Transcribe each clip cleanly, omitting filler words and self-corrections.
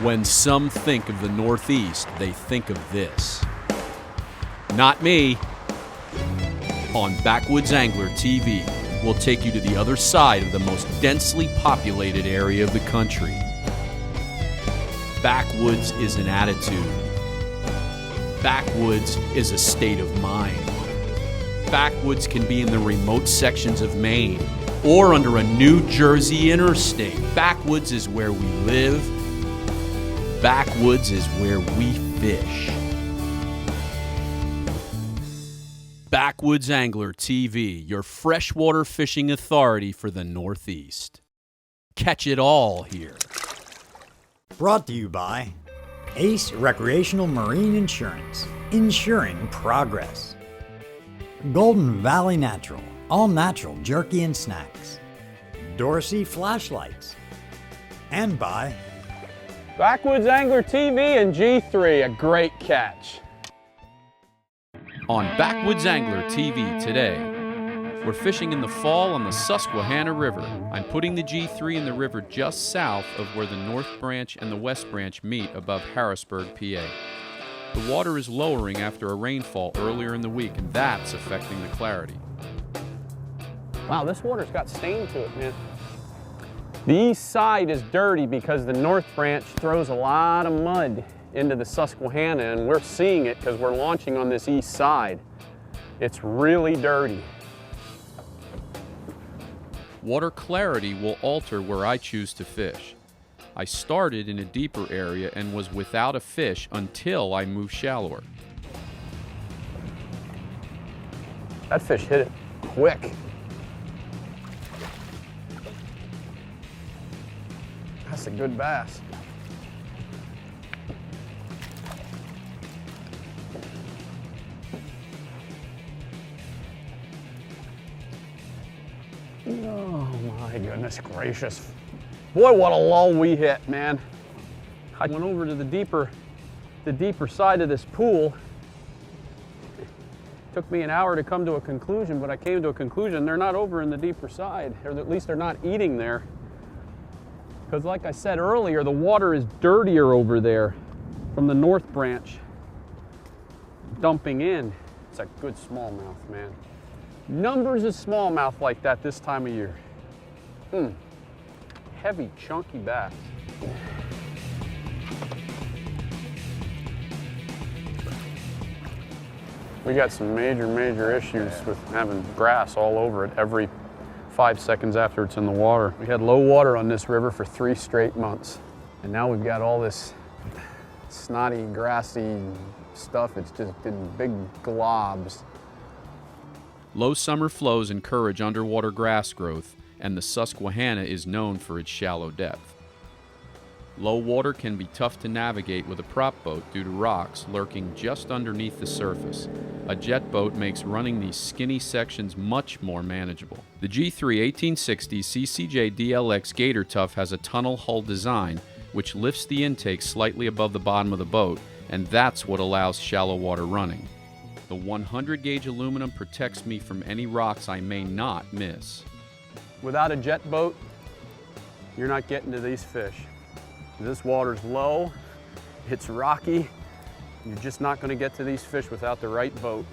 When some think of the Northeast, they think of this. Not me. On Backwoods Angler TV, we'll take you to the other side of the most densely populated area of the country. Backwoods is an attitude. Backwoods is a state of mind. Backwoods can be in the remote sections of Maine or under a New Jersey interstate. Backwoods is where we live. Backwoods is where we fish. Backwoods Angler TV, your freshwater fishing authority for the Northeast. Catch it all here. Brought to you by Ace Recreational Marine Insurance, insuring progress. Golden Valley Natural, all natural jerky and snacks. Dorsey Flashlights. And by Backwoods Angler TV and G3, a great catch. On Backwoods Angler TV today, we're fishing in the fall on the Susquehanna River. I'm putting the G3 in the river just south of where the North Branch and the West Branch meet above Harrisburg, PA. The water is lowering after a rainfall earlier in the week, and that's affecting the clarity. Wow, this water's got stain to it, man. The east side is dirty because the North Branch throws a lot of mud into the Susquehanna, and we're seeing it because we're launching on this east side. It's really dirty. Water clarity will alter where I choose to fish. I started in a deeper area and was without a fish until I moved shallower. That fish hit it quick. That's a good bass. Oh my goodness gracious. Boy, what a lull we hit, man. I went over to the deeper side of this pool. It took me an hour to come to a conclusion, but I came to a conclusion they're not over in the deeper side, or at least they're not eating there. Because like I said earlier, the water is dirtier over there from the North Branch dumping in. It's a good smallmouth, man. Numbers of smallmouth like that this time of year. Heavy, chunky bass. We got some major issues with having grass all over it every 5 seconds after it's in the water. We had low water on this river for 3 straight months. And now we've got all this snotty, grassy stuff. It's just in big globs. Low summer flows encourage underwater grass growth, and the Susquehanna is known for its shallow depth. Low water can be tough to navigate with a prop boat due to rocks lurking just underneath the surface. A jet boat makes running these skinny sections much more manageable. The G3 1860 CCJ DLX Gator Tough has a tunnel hull design which lifts the intake slightly above the bottom of the boat, and that's what allows shallow water running. The 100 gauge aluminum protects me from any rocks I may not miss. Without a jet boat, you're not getting to these fish. This water's low, it's rocky, you're just not going to get to these fish without the right boat.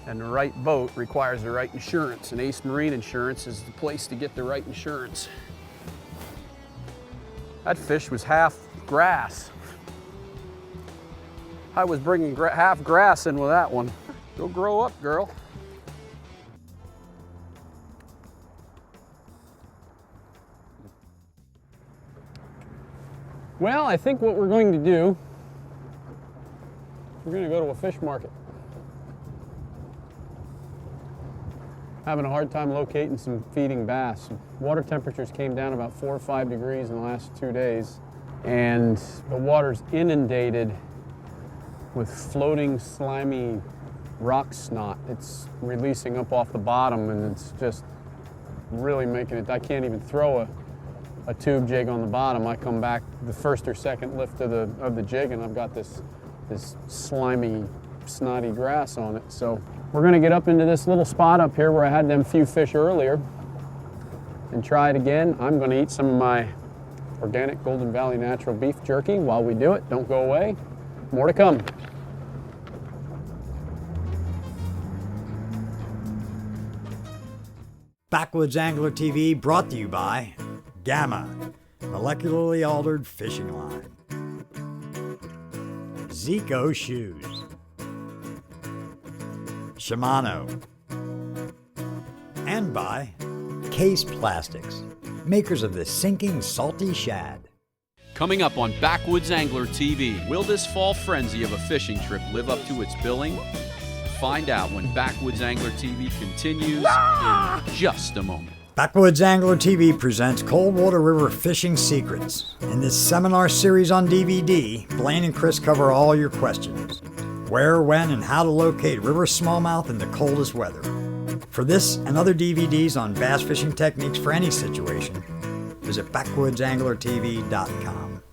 And the right boat requires the right insurance, and Ace Marine Insurance is the place to get the right insurance. That fish was half grass. I was bringing half grass in with that one. Go grow up, girl. Well, I think what we're going to do, we're going to go to a fish market. Having a hard time locating some feeding bass. Water temperatures came down about 4 or 5 degrees in the last 2 days, and the water's inundated with floating, slimy rock snot. It's releasing up off the bottom, and it's just really making it, I can't even throw a tube jig on the bottom. I come back the first or second lift of the jig, and I've got this slimy, snotty grass on it. So we're gonna get up into this little spot up here where I had them few fish earlier and try it again. I'm gonna eat some of my organic Golden Valley natural beef jerky while we do it. Don't go away. More to come. Backwoods Angler TV brought to you by Gamma, molecularly altered fishing line. Zico shoes. Shimano. And by Case Plastics, makers of the sinking salty shad. Coming up on Backwoods Angler TV, will this fall frenzy of a fishing trip live up to its billing? Find out when Backwoods Angler TV continues in just a moment. Backwoods Angler TV presents Coldwater River Fishing Secrets. In this seminar series on DVD, Blaine and Chris cover all your questions. Where, when, and how to locate river smallmouth in the coldest weather. For this and other DVDs on bass fishing techniques for any situation, visit backwoodsanglertv.com.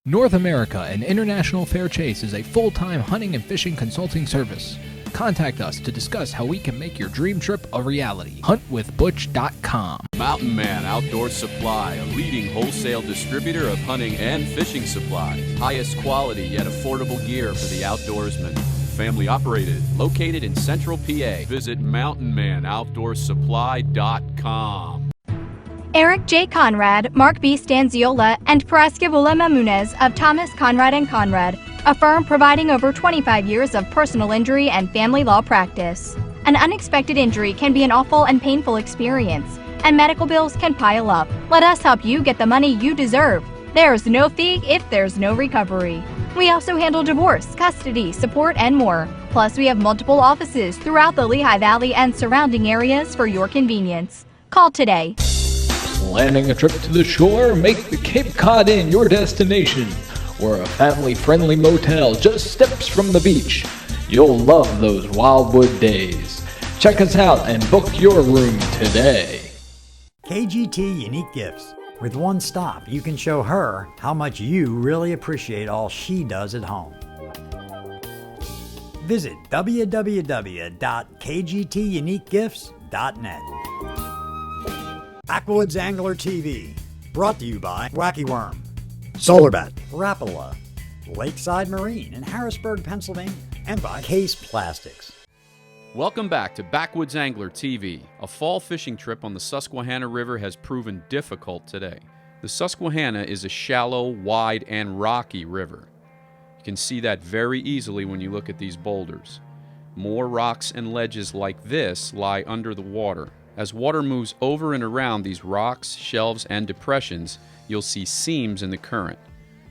North America and International Fair Chase is a full-time hunting and fishing consulting service. Contact us to discuss how we can make your dream trip a reality. Huntwithbutch.com. Mountain Man Outdoor Supply, a leading wholesale distributor of hunting and fishing supplies. Highest quality yet affordable gear for the outdoorsman. Family operated, located in Central PA. Visit mountainmanoutdoorsupply.com. Eric J. Conrad, Mark B. Stanziola, and Paraskevola Mamunez of Thomas Conrad & Conrad, a firm providing over 25 years of personal injury and family law practice. An unexpected injury can be an awful and painful experience, and medical bills can pile up. Let us help you get the money you deserve. There's no fee if there's no recovery. We also handle divorce, custody, support, and more. Plus, we have multiple offices throughout the Lehigh Valley and surrounding areas for your convenience. Call today. Planning a trip to the shore? Make the Cape Cod Inn your destination. We're a family-friendly motel just steps from the beach. You'll love those Wildwood days. Check us out and book your room today. KGT Unique Gifts. With one stop, you can show her how much you really appreciate all she does at home. Visit www.kgtuniquegifts.net. Backwoods Angler TV, brought to you by Wacky Worm, Solarbat, Rapala, Lakeside Marine in Harrisburg, Pennsylvania, and by Case Plastics. Welcome back to Backwoods Angler TV. A fall fishing trip on the Susquehanna River has proven difficult today. The Susquehanna is a shallow, wide, and rocky river. You can see that very easily when you look at these boulders. More rocks and ledges like this lie under the water. As water moves over and around these rocks, shelves, and depressions, you'll see seams in the current.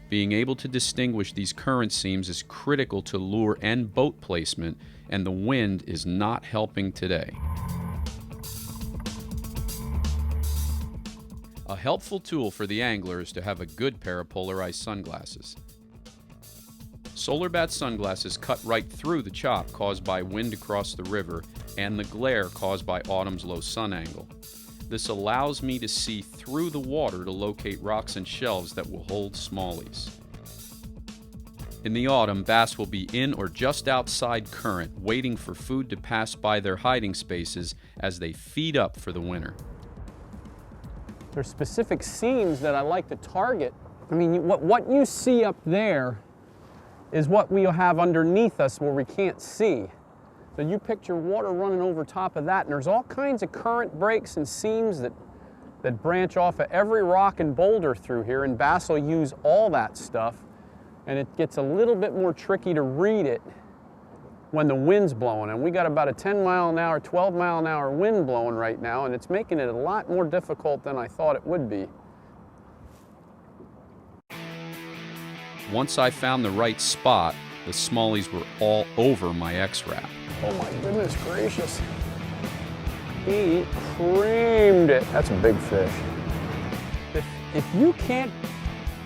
Being able to distinguish these current seams is critical to lure and boat placement, and the wind is not helping today. A helpful tool for the angler is to have a good pair of polarized sunglasses. Solarbat sunglasses cut right through the chop caused by wind across the river and the glare caused by autumn's low sun angle. This allows me to see through the water to locate rocks and shelves that will hold smallies. In the autumn, bass will be in or just outside current, waiting for food to pass by their hiding spaces as they feed up for the winter. There's specific seams that I like to target. I mean, what you see up there is what we'll have underneath us where we can't see. So you picture water running over top of that, and there's all kinds of current breaks and seams that branch off of every rock and boulder through here, and bass will use all that stuff, and it gets a little bit more tricky to read it when the wind's blowing. And we got about a 10-mile-an-hour, 12-mile-an-hour wind blowing right now, and it's making it a lot more difficult than I thought it would be. Once I found the right spot, the smallies were all over my X-Wrap. Oh my goodness gracious. He creamed it. That's a big fish. If you can't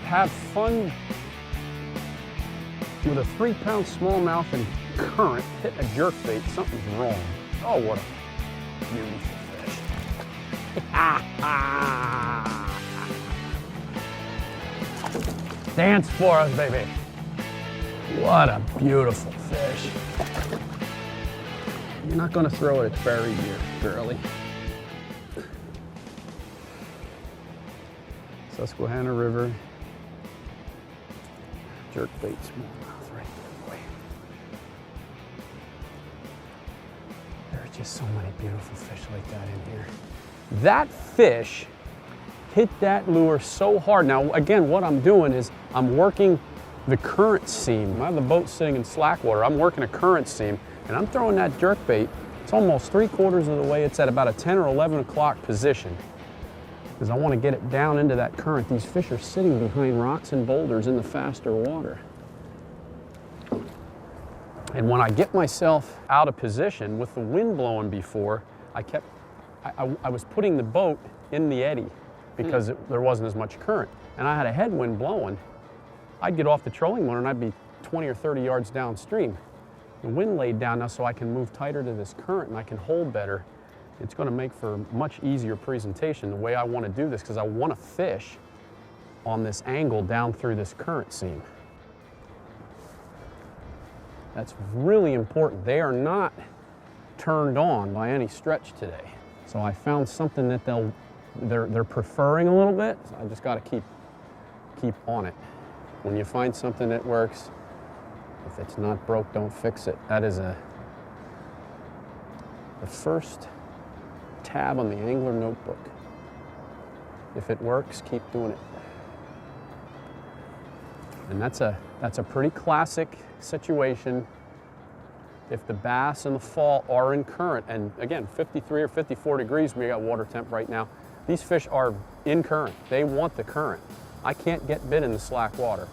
have fun with a 3-pound smallmouth and current hitting a jerkbait, something's wrong. Oh, what a beautiful fish. Dance for us, baby. What a beautiful fish. You're not going to throw it, it's buried here, girly. Susquehanna River. Jerkbait smallmouth right there, boy. There are just so many beautiful fish like that in here. That fish hit that lure so hard. Now, again, what I'm doing is I'm working the current seam. I have the boat sitting in slack water. I'm working a current seam, and I'm throwing that jerkbait. It's almost 3/4 of the way. It's at about a 10 or 11 o'clock position, because I want to get it down into that current. These fish are sitting behind rocks and boulders in the faster water. And when I get myself out of position with the wind blowing before, I was putting the boat in the eddy because there wasn't as much current. And I had a headwind blowing. I'd get off the trolling motor and I'd be 20 or 30 yards downstream. The wind laid down now so I can move tighter to this current and I can hold better. It's going to make for a much easier presentation the way I want to do this, because I want to fish on this angle down through this current seam. That's really important. They are not turned on by any stretch today. So I found something that they're preferring a little bit. So I just got to keep on it. When you find something that works, if it's not broke, don't fix it. That is the first tab on the angler notebook. If it works, keep doing it. And that's a pretty classic situation if the bass and the fall are in current. And again, 53 or 54 degrees, we got water temp right now. These fish are in current. They want the current. I can't get bit in the slack water.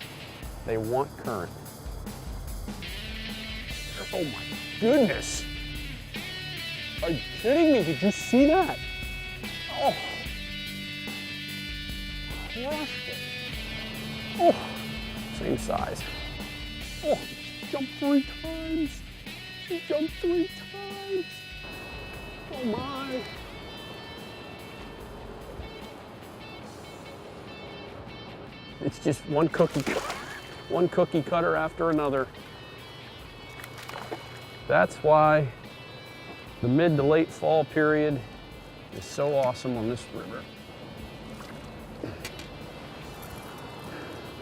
They want current. Oh my goodness. Are you kidding me? Did you see that? Oh. Crushed it. Oh. Same size. Oh, she jumped 3 times. She jumped 3 times. Oh my. It's just one cookie cutter after another. That's why the mid to late fall period is so awesome on this river.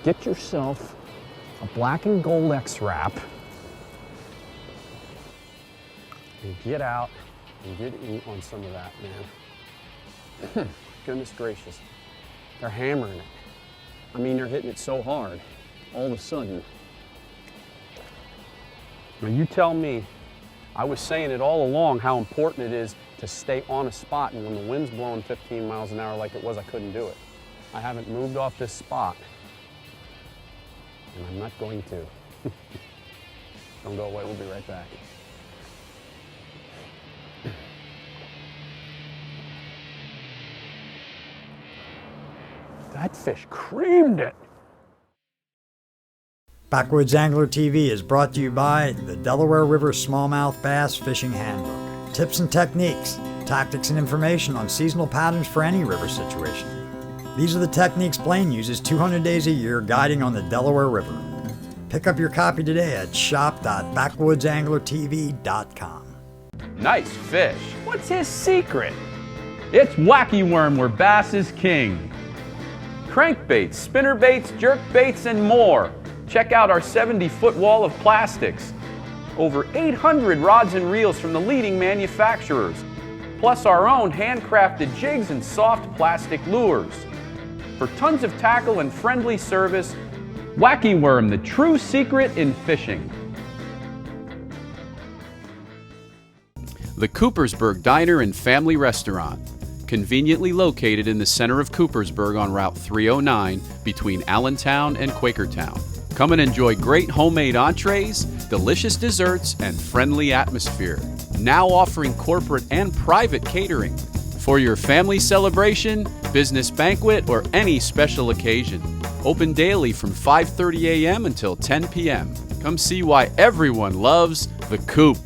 Get yourself a black and gold X-Wrap and get out and get eat on some of that, man. Goodness gracious. They're hammering it. I mean, they're hitting it so hard, all of a sudden. Now you tell me, I was saying it all along how important it is to stay on a spot, and when the wind's blowing 15 miles an hour like it was, I couldn't do it. I haven't moved off this spot, and I'm not going to. Don't go away, we'll be right back. That fish creamed it. Backwoods Angler TV is brought to you by the Delaware River Smallmouth Bass Fishing Handbook. Tips and techniques, tactics and information on seasonal patterns for any river situation. These are the techniques Blaine uses 200 days a year guiding on the Delaware River. Pick up your copy today at shop.backwoodsanglertv.com. Nice fish. What's his secret? It's wacky worm where bass is king. Crankbaits, spinnerbaits, jerkbaits, and more. Check out our 70-foot wall of plastics. Over 800 rods and reels from the leading manufacturers, plus our own handcrafted jigs and soft plastic lures. For tons of tackle and friendly service, Wacky Worm, the true secret in fishing. The Coopersburg Diner and Family Restaurant, conveniently located in the center of Coopersburg on Route 309 between Allentown and Quakertown. Come and enjoy great homemade entrees, delicious desserts, and friendly atmosphere. Now offering corporate and private catering for your family celebration, business banquet, or any special occasion. Open daily from 5:30 a.m. until 10 p.m. Come see why everyone loves the Coop.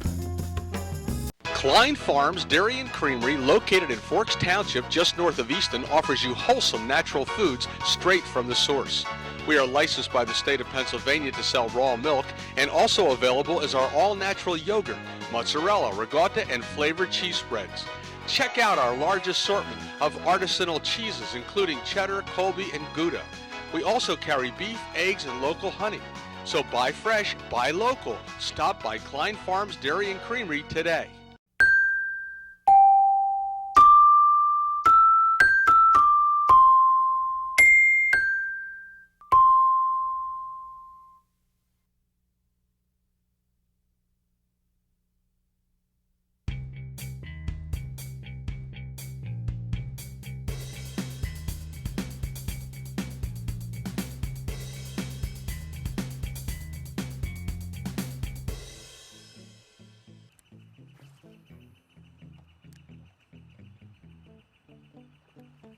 Klein Farms Dairy and Creamery, located in Forks Township just north of Easton, offers you wholesome natural foods straight from the source. We are licensed by the state of Pennsylvania to sell raw milk, and also available is our all-natural yogurt, mozzarella, ricotta, and flavored cheese spreads. Check out our large assortment of artisanal cheeses, including cheddar, Colby, and Gouda. We also carry beef, eggs, and local honey. So buy fresh, buy local. Stop by Klein Farms Dairy and Creamery today.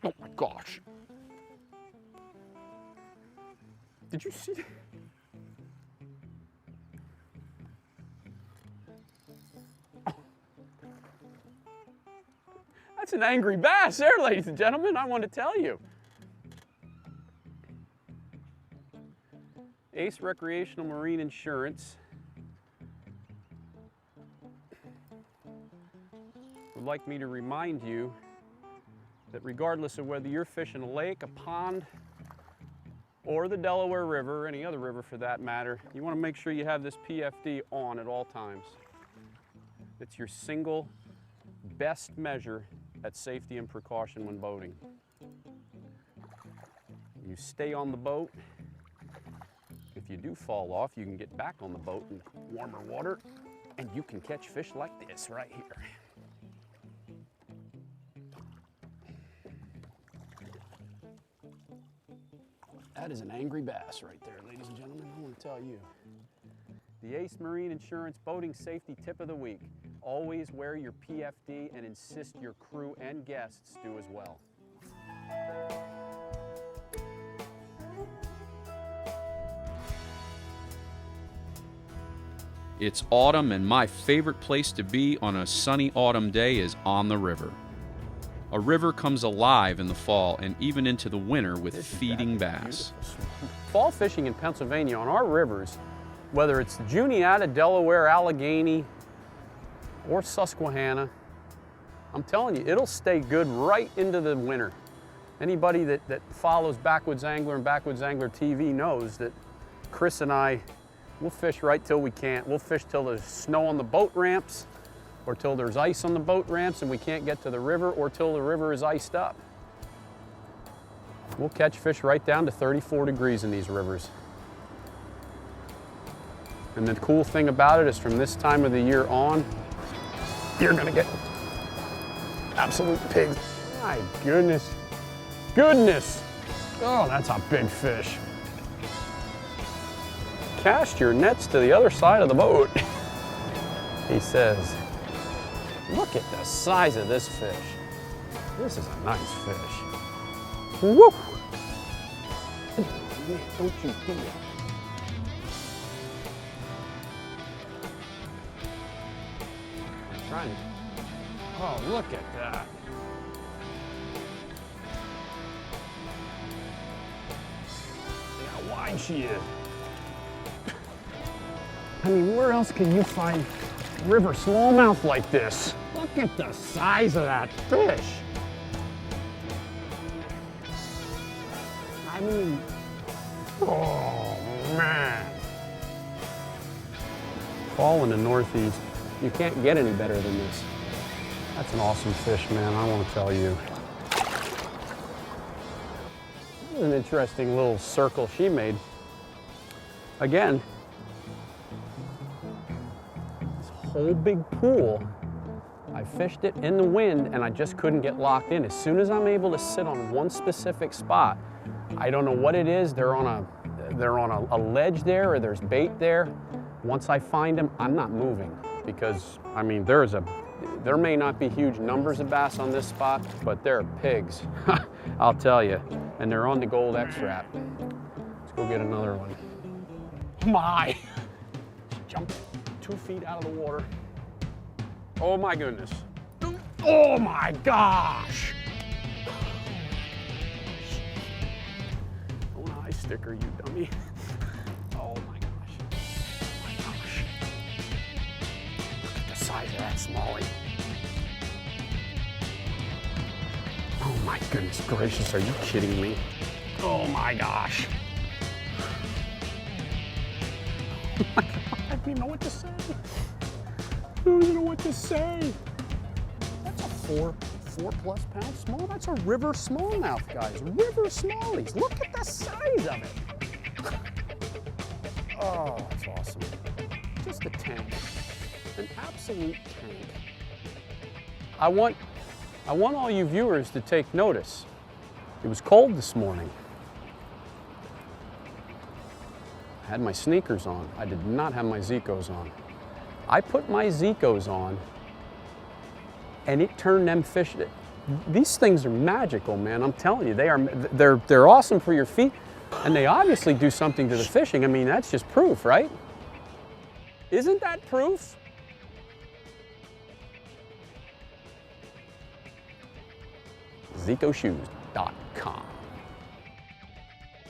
Oh my gosh. Did you see that? That's an angry bass there, ladies and gentlemen, I want to tell you. Ace Recreational Marine Insurance would like me to remind you that regardless of whether you're fishing a lake, a pond, or the Delaware River, or any other river for that matter, you want to make sure you have this PFD on at all times. It's your single best measure at safety and precaution when boating. You stay on the boat. If you do fall off, you can get back on the boat in warmer water, and you can catch fish like this right here. That is an angry bass right there, ladies and gentlemen, I want to tell you. The Ace Marine Insurance Boating Safety Tip of the Week. Always wear your PFD and insist your crew and guests do as well. It's autumn, and my favorite place to be on a sunny autumn day is on the river. A river comes alive in the fall and even into the winter with feeding bass. Fall fishing in Pennsylvania on our rivers, whether it's Juniata, Delaware, Allegheny, or Susquehanna, I'm telling you, it'll stay good right into the winter. Anybody that follows Backwoods Angler and Backwoods Angler TV knows that Chris and I, we'll fish right till we can't. We'll fish till there's snow on the boat ramps, or till there's ice on the boat ramps and we can't get to the river, or till the river is iced up. We'll catch fish right down to 34 degrees in these rivers. And the cool thing about it is from this time of the year on, you're gonna get absolute pigs. My goodness. Goodness. Oh, that's a big fish. Cast your nets to the other side of the boat, he says. Look at the size of this fish. This is a nice fish. Woo! Man, don't you do it. I'm trying to. Oh, look at that. See how wide she is. I mean, where else can you find river smallmouth like this? Look at the size of that fish. I mean, oh man. Fall in the Northeast, you can't get any better than this. That's an awesome fish, man, I want to tell you. An interesting little circle she made. Again, whole big pool, I fished it in the wind and I just couldn't get locked in. As soon as I'm able to sit on one specific spot, I don't know what it is, they're on a ledge there, or there's bait there. Once I find them, I'm not moving, because I mean there may not be huge numbers of bass on this spot, but there are pigs, I'll tell you, and they're on the Gold X-Wrap. Let's go get another one. My, jump 2 feet out of the water. Oh my goodness. Oh my gosh. Oh, an eye sticker, you dummy. Oh my gosh. Oh my gosh. Look at the size of that smallie. Oh my goodness gracious, are you kidding me? Oh my gosh. Oh my God, I don't even know what to say. I don't even know what to say. That's a four plus pound small. That's a river smallmouth, guys. River smallies. Look at the size of it. Oh, that's awesome. Just a tank. An absolute tank. I want all you viewers to take notice. It was cold this morning. I had my sneakers on. I did not have my Zicos on. I put my Zicos on and it turned them fish. These things are magical, man. I'm telling you, they're awesome for your feet, and they obviously do something to the fishing. I mean, that's just proof, right? Isn't that proof? ZicoShoes.com.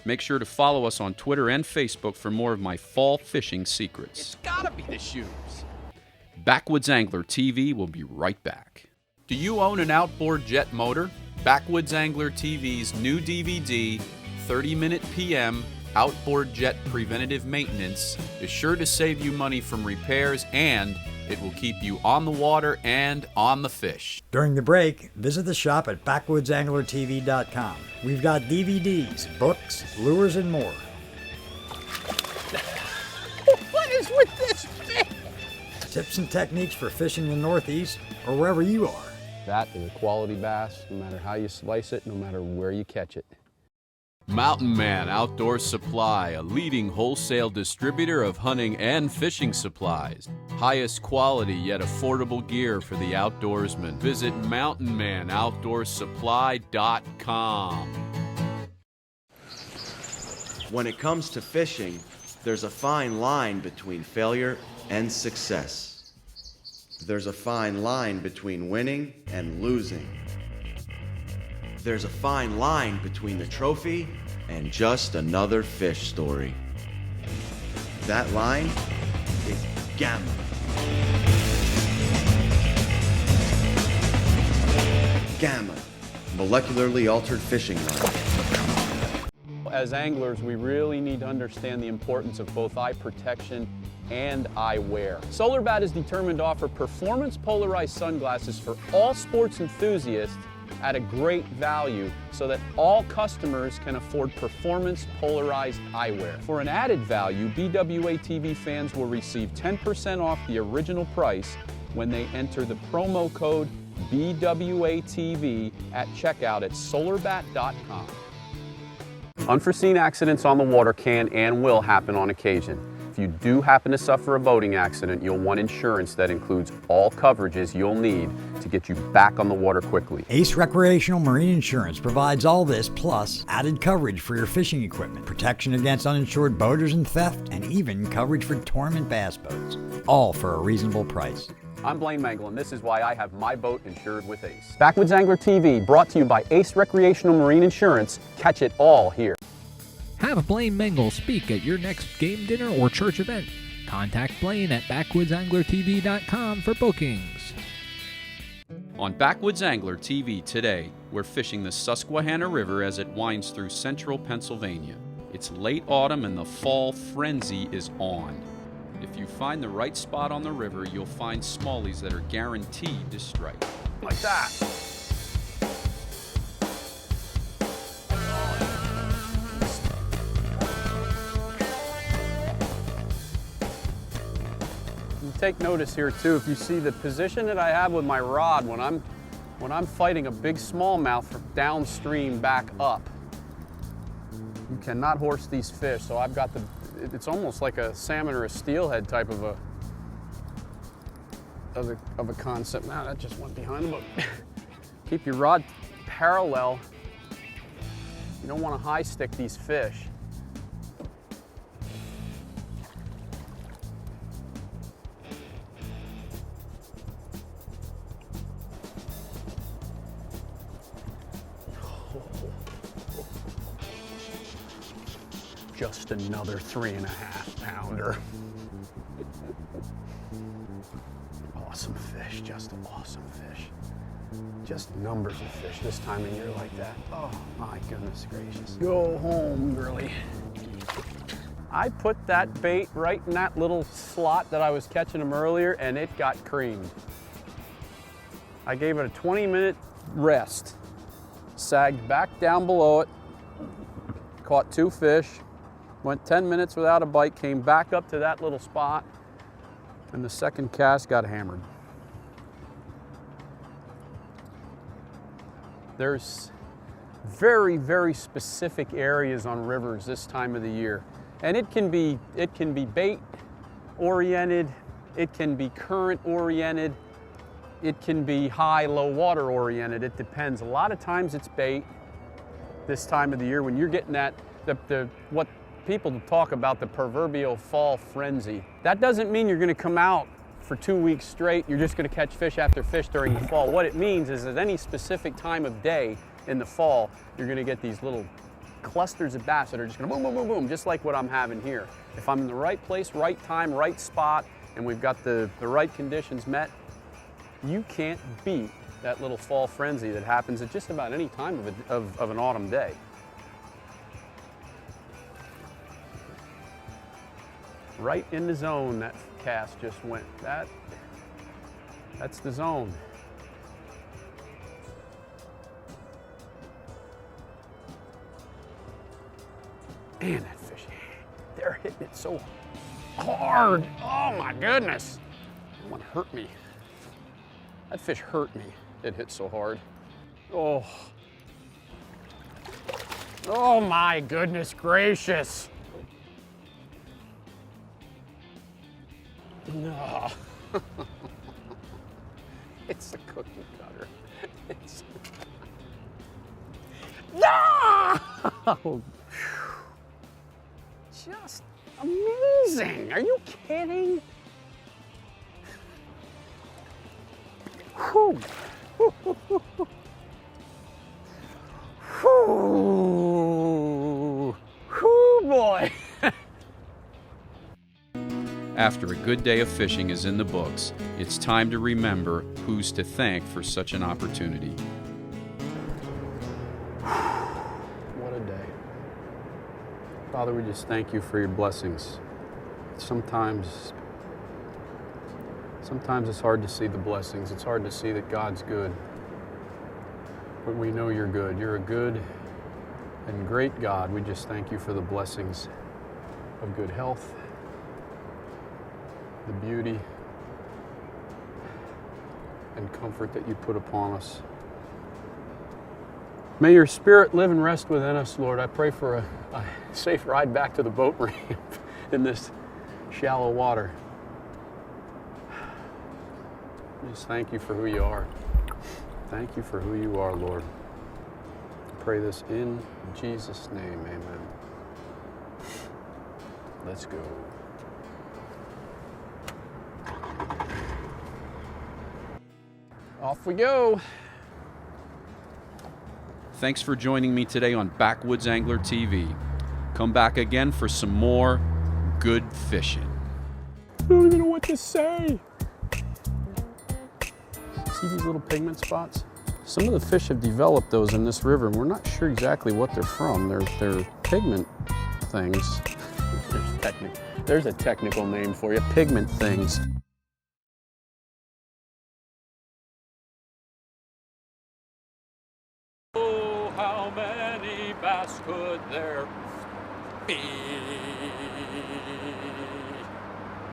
Make sure to follow us on Twitter and Facebook for more of my fall fishing secrets. It's gotta be the shoes. Backwoods Angler TV will be right back. Do you own an outboard jet motor? Backwoods Angler TV's new DVD, 30-minute PM Outboard Jet Preventative Maintenance, is sure to save you money from repairs, and it will keep you on the water and on the fish. During the break, visit the shop at backwoodsanglertv.com. We've got DVDs, books, lures, and more. What is with this thing? Tips and techniques for fishing the Northeast or wherever you are. That is a quality bass, no matter how you slice it, no matter where you catch it. Mountain Man Outdoor Supply, a leading wholesale distributor of hunting and fishing supplies. Highest quality yet affordable gear for the outdoorsman. Visit mountainmanoutdoorsupply.com. When it comes to fishing, there's a fine line between failure and success. There's a fine line between winning and losing. There's a fine line between the trophy and just another fish story. That line is gamma. Gamma, molecularly altered fishing line. As anglers, we really need to understand the importance of both eye protection and eyewear. SolarBat is determined to offer performance polarized sunglasses for all sports enthusiasts at a great value so that all customers can afford performance polarized eyewear. For an added value, BWA TV fans will receive 10% off the original price when they enter the promo code BWATV at checkout at solarbat.com. Unforeseen accidents on the water can and will happen on occasion. If you do happen to suffer a boating accident, you'll want insurance that includes all coverages you'll need to get you back on the water quickly. Ace Recreational Marine Insurance provides all this plus added coverage for your fishing equipment, protection against uninsured boaters and theft, and even coverage for tournament bass boats. All for a reasonable price. I'm Blaine Mangle, and this is why I have my boat insured with Ace. Backwoods Angler TV, brought to you by Ace Recreational Marine Insurance. Catch it all here. Have Blaine Mangle speak at your next game, dinner, or church event. Contact Blaine at backwoodsanglertv.com for bookings. On Backwoods Angler TV today, we're fishing the Susquehanna River as it winds through central Pennsylvania. It's late autumn and the fall frenzy is on. If you find the right spot on the river, you'll find smallies that are guaranteed to strike. Like that. Take notice here too, if you see the position that I have with my rod when I'm fighting a big smallmouth from downstream back up. You cannot horse these fish, so I've got it's almost like a salmon or a steelhead type of a concept. Now that just went behind the boat. Keep your rod parallel. You don't want to high stick these fish. Just another 3.5 pounder. Awesome fish, just awesome fish. Just numbers of fish this time of year like that. Oh my goodness gracious. Go home, girly. I put that bait right in that little slot that I was catching them earlier, and it got creamed. I gave it a 20-minute rest, sagged back down below it, caught 2 fish, went 10 minutes without a bite, came back up to that little spot, and the second cast got hammered. There's very, very specific areas on rivers this time of the year. And it can be bait oriented, it can be current oriented, it can be high, low water oriented. It depends. A lot of times it's bait this time of the year when you're getting that, what people talk about, the proverbial fall frenzy. That doesn't mean you're gonna come out for 2 weeks straight, you're just gonna catch fish after fish during the fall. What it means is at any specific time of day in the fall, you're gonna get these little clusters of bass that are just gonna boom, boom, boom, boom, just like what I'm having here. If I'm in the right place, right time, right spot, and we've got the right conditions met, you can't beat that little fall frenzy that happens at just about any time of an autumn day. Right in the zone that cast just went. That's the zone. Man, that fish, they're hitting it so hard. Oh my goodness. That one hurt me. That fish hurt me. It hit so hard. Oh. Oh my goodness gracious. No. It's a cookie cutter. It's... No! Just amazing. Are you kidding? Whew. Whew. Whew, boy. After a good day of fishing is in the books, it's time to remember who's to thank for such an opportunity. What a day. Father, we just thank you for your blessings. Sometimes it's hard to see the blessings. It's hard to see that God's good. But we know you're good. You're a good and great God. We just thank you for the blessings of good health, the beauty and comfort that you put upon us. May your spirit live and rest within us, Lord. I pray for a safe ride back to the boat ramp in this shallow water. Just thank you for who you are. Thank you for who you are, Lord. I pray this in Jesus' name, amen. Let's go. Off we go. Thanks for joining me today on Backwoods Angler TV. Come back again for some more good fishing. I don't even know what to say. See these little pigment spots? Some of the fish have developed those in this river, and we're not sure exactly what they're from. They're pigment things. There's a technical name for you, pigment things.